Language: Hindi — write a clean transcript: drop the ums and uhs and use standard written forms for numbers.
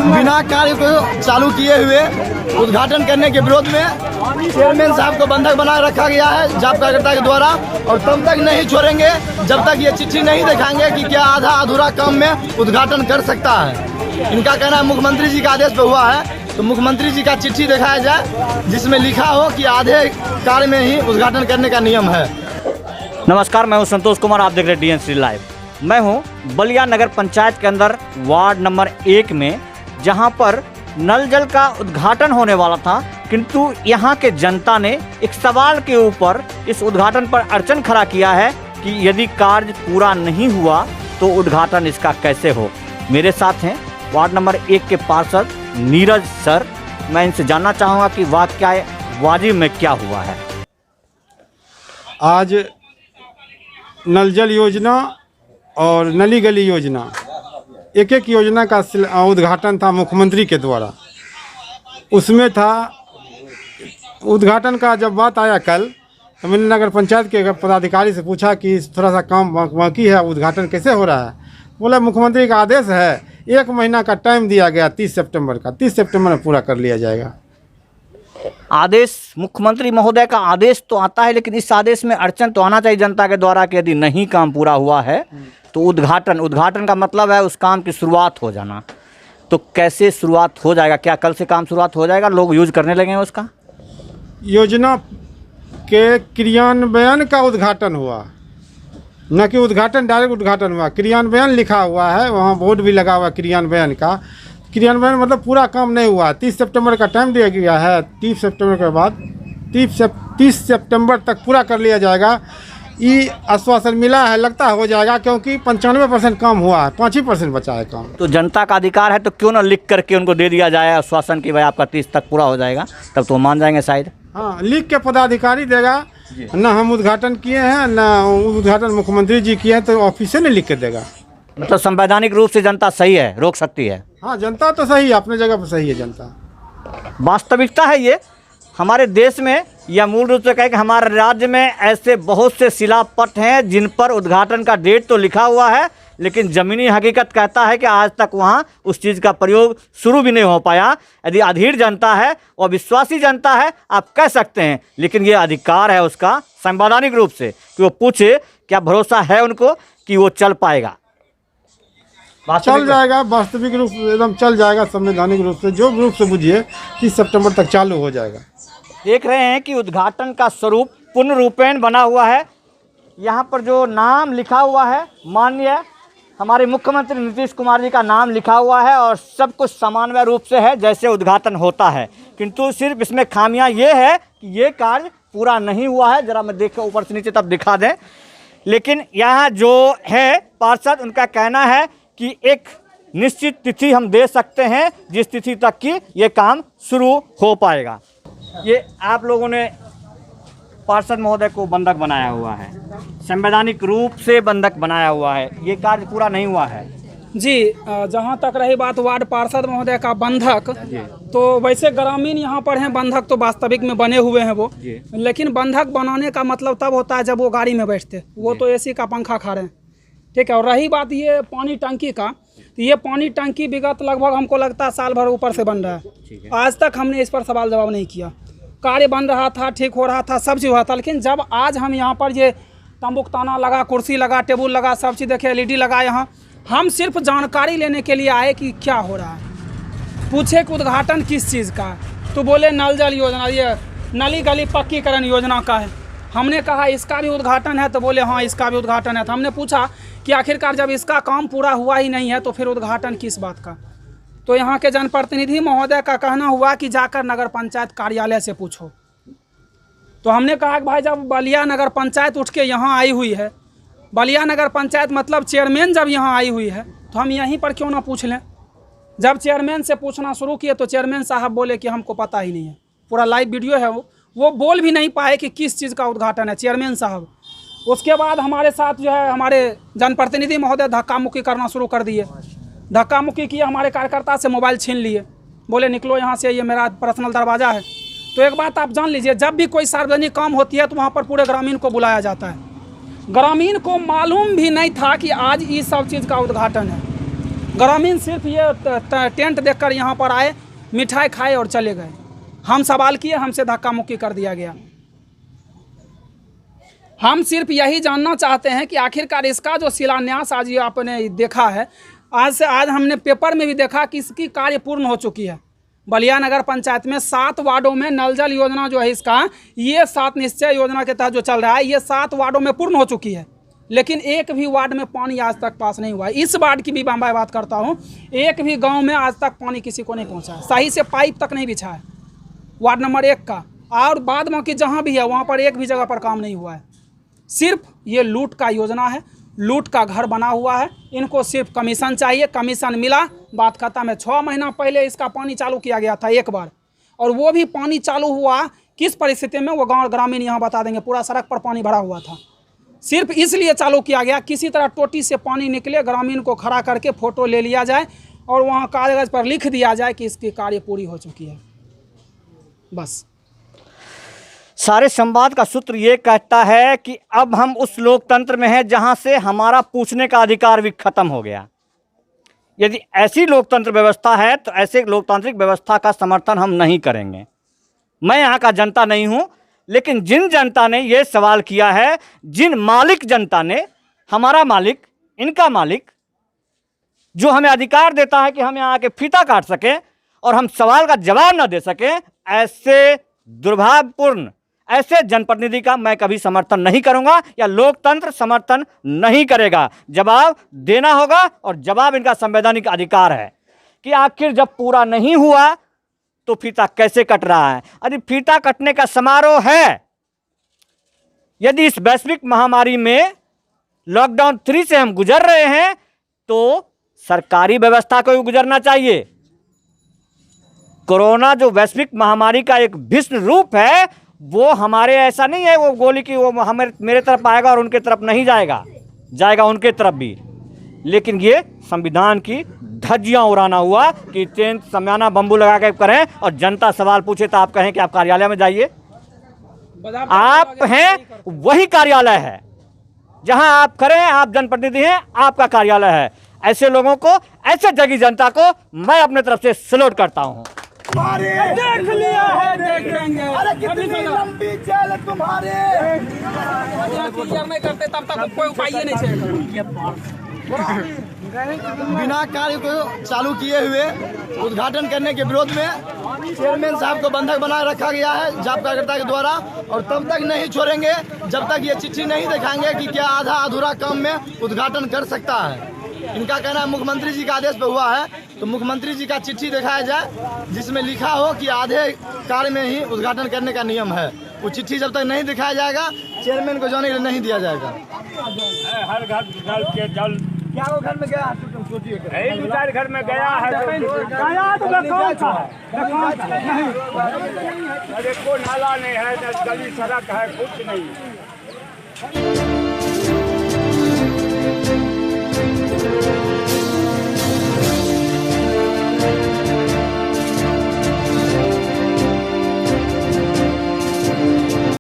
बिना कार्य को चालू किए हुए उद्घाटन करने के विरोध में चेयरमैन साहब को बंधक बना रखा गया है जाप कार्यकर्ता के द्वारा, और तब तक नहीं छोड़ेंगे जब तक ये चिट्ठी नहीं दिखाएंगे कि क्या आधा अधूरा काम में उद्घाटन कर सकता है। इनका कहना है मुख्यमंत्री जी का आदेश पे हुआ है, तो मुख्यमंत्री जी का चिट्ठी दिखाया जाए जिसमें लिखा हो कि आधे कार्य में ही उद्घाटन करने का नियम है। नमस्कार, मैं हूं संतोष कुमार, आप देख रहे हैं डीएनसी लाइव। मैं हूं बलिया नगर पंचायत के अंदर वार्ड नंबर 1 में, जहां पर नल जल का उद्घाटन होने वाला था, किंतु यहां के जनता ने एक सवाल के ऊपर इस उद्घाटन पर अड़चन खड़ा किया है कि यदि कार्य पूरा नहीं हुआ तो उद्घाटन इसका कैसे हो। मेरे साथ हैं वार्ड नंबर 1 के पार्षद नीरज सर। मैं इनसे जानना चाहूँगा कि वाकई में क्या हुआ है। आज नल जल योजना और नली गली योजना, एक एक योजना का उद्घाटन था मुख्यमंत्री के द्वारा। उसमें था उद्घाटन का जब बात आया कल, तो मैंने नगर पंचायत के पदाधिकारी से पूछा कि थोड़ा सा काम बाकी है, उद्घाटन कैसे हो रहा है। बोला मुख्यमंत्री का आदेश है, 1 महीना का टाइम दिया गया 30 सितंबर का, 30 सितंबर में पूरा कर लिया जाएगा। आदेश मुख्यमंत्री महोदय का आदेश तो आता है, लेकिन इस आदेश में अड़चन तो आना चाहिए जनता के द्वारा कि यदि नहीं काम पूरा हुआ है तो उद्घाटन का मतलब है उस काम की शुरुआत हो जाना। तो कैसे शुरुआत हो जाएगा? क्या कल से काम शुरुआत हो जाएगा? लोग यूज करने लगे हैं उसका? योजना के क्रियान्वयन का उद्घाटन हुआ, न कि उद्घाटन डायरेक्ट उद्घाटन हुआ। क्रियान्वयन लिखा हुआ है, वहाँ बोर्ड भी लगा हुआ क्रियान्वयन का। क्रियान्वयन मतलब पूरा काम नहीं हुआ। 30 सितंबर का टाइम दिया गया है, 30 सितंबर के बाद 30 सितंबर तक पूरा कर लिया जाएगा। ये आश्वासन मिला है, लगता हो जाएगा, क्योंकि 95% काम हुआ है, 5% बचा है काम। तो जनता का अधिकार है, तो क्यों ना लिख करके उनको दे दिया जाए आश्वासन कि भाई आपका 30 तक पूरा हो जाएगा, तब तो मान जाएंगे शायद। हाँ, लिख के पदाधिकारी देगा ना, हम उद्घाटन किए हैं ना उद्घाटन मुख्यमंत्री जी किए हैं, तो ऑफिस ने लिख के देगा। मतलब संवैधानिक रूप से जनता सही है, रोक सकती है। हाँ, जनता तो सही है, अपने जगह पर सही है जनता। वास्तविकता है ये हमारे देश में, या मूल रूप से कहें कि हमारे राज्य में ऐसे बहुत से शिलापट हैं जिन पर उद्घाटन का डेट तो लिखा हुआ है, लेकिन ज़मीनी हकीकत कहता है कि आज तक वहाँ उस चीज़ का प्रयोग शुरू भी नहीं हो पाया। यदि अधीर जनता है और विश्वासी जनता है, आप कह सकते हैं, लेकिन ये अधिकार है उसका संवैधानिक रूप से कि वो पूछे, क्या भरोसा है उनको कि वो चल पाएगा? चल जाएगा, वास्तविक रूप से एकदम चल जाएगा, संवैधानिक रूप से जो रूप से बुझिए 30 सितंबर तक चालू हो जाएगा। देख रहे हैं कि उद्घाटन का स्वरूप पूर्ण रूपेण बना हुआ है। यहाँ पर जो नाम लिखा हुआ है, माननीय हमारे मुख्यमंत्री नीतीश कुमार जी का नाम लिखा हुआ है, और सब कुछ समन्वय रूप से है जैसे उद्घाटन होता है। किंतु सिर्फ इसमें खामियां ये है कि ये कार्य पूरा नहीं हुआ है। ज़रा मैं देख ऊपर से नीचे तब दिखा दें। लेकिन यहाँ जो है पार्षद, उनका कहना है कि एक निश्चित तिथि हम दे सकते हैं जिस तिथि तक कि ये काम शुरू हो पाएगा। ये आप लोगों ने पार्षद महोदय को बंधक बनाया हुआ है, संवैधानिक रूप से बंधक बनाया हुआ है, ये कार्य पूरा नहीं हुआ है जी। जहाँ तक रही बात वार्ड पार्षद महोदय का बंधक, तो वैसे ग्रामीण यहाँ पर हैं बंधक, तो वास्तविक में बने हुए हैं वो, लेकिन बंधक बनाने का मतलब तब होता है जब वो गाड़ी में बैठते, वो तो एसी का पंखा खा रहे हैं, ठीक है। और रही बात ये पानी टंकी का, तो ये पानी टंकी विगत लगभग हमको लगता है साल भर ऊपर से बन रहा है। आज तक हमने इस पर सवाल जवाब नहीं किया। कार्य बन रहा था, ठीक हो रहा था, सब चीज़ हुआ था, लेकिन जब आज हम यहाँ पर ये तंबुकताना लगा, कुर्सी लगा, टेबल लगा, सब चीज़ देखे, LED लगा, यहाँ हम सिर्फ जानकारी लेने के लिए आए कि क्या हो रहा है। पूछे कि उद्घाटन किस चीज़ का है, तो बोले नल जल योजना, ये नली गली पक्कीकरण योजना का है। हमने कहा इसका भी उद्घाटन है, तो बोले हाँ इसका भी उद्घाटन है। तो हमने पूछा कि आखिरकार जब इसका काम पूरा हुआ ही नहीं है तो फिर उद्घाटन किस बात का? तो यहाँ के जनप्रतिनिधि महोदय का कहना हुआ कि जाकर नगर पंचायत कार्यालय से पूछो। तो हमने कहा कि भाई जब बलिया नगर पंचायत उठ के यहाँ आई हुई है, बलिया नगर पंचायत मतलब चेयरमैन जब यहाँ आई हुई है, तो हम यहीं पर क्यों ना पूछ लें। जब चेयरमैन से पूछना शुरू किए तो चेयरमैन साहब बोले कि हमको पता ही नहीं है। पूरा लाइव वीडियो है, वो बोल भी नहीं पाए कि किस चीज़ का उद्घाटन है चेयरमैन साहब। उसके बाद हमारे साथ जो है हमारे जनप्रतिनिधि महोदय धक्का मुक्की करना शुरू कर दिए। धक्का मुक्की किए, हमारे कार्यकर्ता से मोबाइल छीन लिए, बोले निकलो यहाँ से, ये मेरा पर्सनल दरवाज़ा है। तो एक बात आप जान लीजिए, जब भी कोई सार्वजनिक काम होती है तो वहाँ पर पूरे ग्रामीण को बुलाया जाता है। ग्रामीण को मालूम भी नहीं था कि आज इस सब चीज़ का उद्घाटन है। ग्रामीण सिर्फ ये टेंट देखकर यहाँ पर आए, मिठाई खाए और चले गए। हम सवाल किए, हमसे धक्का मुक्की कर दिया गया। हम सिर्फ यही जानना चाहते हैं कि आखिरकार इसका जो शिलान्यास आज ये आपने देखा है, आज हमने पेपर में भी देखा कि इसकी कार्य पूर्ण हो चुकी है। बलिया नगर पंचायत में 7 वार्डों में नल जल योजना जो है इसका, ये 7 निश्चय योजना के तहत जो चल रहा है, ये 7 वार्डों में पूर्ण हो चुकी है। लेकिन एक भी वार्ड में पानी आज तक पास नहीं हुआ है। इस वार्ड की भी मैं बात करता हूँ, एक भी गांव में आज तक पानी किसी को नहीं पहुँचा है, सही से पाइप तक नहीं बिछा है वार्ड नंबर 1 का। और बाद में कि जहाँ भी है वहाँ पर एक भी जगह पर काम नहीं हुआ है। सिर्फ ये लूट का योजना है, लूट का घर बना हुआ है। इनको सिर्फ कमीशन चाहिए, कमीशन मिला, बात खत्म है। 6 महीना पहले इसका पानी चालू किया गया था एक बार, और वो भी पानी चालू हुआ किस परिस्थिति में, वो गाँव ग्रामीण यहाँ बता देंगे। पूरा सड़क पर पानी भरा हुआ था। सिर्फ इसलिए चालू किया गया, किसी तरह टोटी से पानी निकले, ग्रामीण को खड़ा करके फ़ोटो ले लिया जाए और वहाँ कागज़ पर लिख दिया जाए कि इसकी कार्य पूरी हो चुकी है, बस। सारे संवाद का सूत्र ये कहता है कि अब हम उस लोकतंत्र में हैं जहां से हमारा पूछने का अधिकार भी खत्म हो गया। यदि ऐसी लोकतंत्र व्यवस्था है तो ऐसे लोकतांत्रिक व्यवस्था का समर्थन हम नहीं करेंगे। मैं यहाँ का जनता नहीं हूँ, लेकिन जिन जनता ने ये सवाल किया है, जिन मालिक जनता ने, हमारा मालिक, इनका मालिक, जो हमें अधिकार देता है कि हम यहाँ आके फीता काट सकें और हम सवाल का जवाब न दे सकें, ऐसे दुर्भाग्यपूर्ण ऐसे जनप्रतिनिधि का मैं कभी समर्थन नहीं करूंगा, या लोकतंत्र समर्थन नहीं करेगा। जवाब देना होगा, और जवाब इनका संवैधानिक अधिकार है कि आखिर जब पूरा नहीं हुआ तो फीता कैसे कट रहा है। यदि फीता कटने का समारोह है, यदि इस वैश्विक महामारी में लॉकडाउन 3 से हम गुजर रहे हैं, तो सरकारी व्यवस्था को भी गुजरना चाहिए। कोरोना जो वैश्विक महामारी का एक भीषण रूप है, वो हमारे ऐसा नहीं है वो गोली की वो हमें मेरे तरफ आएगा और उनके तरफ नहीं जाएगा, जाएगा उनके तरफ भी। लेकिन ये संविधान की धज्जियां उड़ाना हुआ कि ट्रेन समयाना बम्बू लगा के करें और जनता सवाल पूछे तो आप कहें कि आप कार्यालय में जाइए। आप हैं वही कार्यालय है जहां आप खड़े हैं, आप जनप्रतिनिधि हैं, आपका कार्यालय है। ऐसे लोगों को, ऐसे जगी जनता को मैं अपने तरफ से सैल्यूट करता हूं। देख लिया है, देख लेंगे। अरे कितनी लंबी जेल है तुम्हारे। क्लियर नहीं करते तब तक कोई उपाय नहीं चलेगा। बिना कार्य को चालू किए हुए उद्घाटन करने के विरोध में चेयरमैन साहब को बंधक बना रखा गया है जाप कार्यकर्ता के द्वारा, और तब तक नहीं छोड़ेंगे जब तक ये चिट्ठी नहीं दिखाएंगे कि क्या आधा अधूरा काम में उद्घाटन कर सकता है। इनका कहना है मुख्यमंत्री जी का आदेश पे हुआ है, तो मुख्यमंत्री जी का चिट्ठी दिखाया जाए जिसमें लिखा हो कि आधे कार्य में ही उद्घाटन करने का नियम है। वो चिट्ठी जब तक नहीं दिखाया जाएगा, चेयरमैन को जाने के लिए नहीं दिया जाएगा। हर घर जल के जल क्या वो घर में गया सोचिए, 2-4 घर में गया है। अरे कोई नाला नहीं है, न गली सड़क है, कुछ नहीं।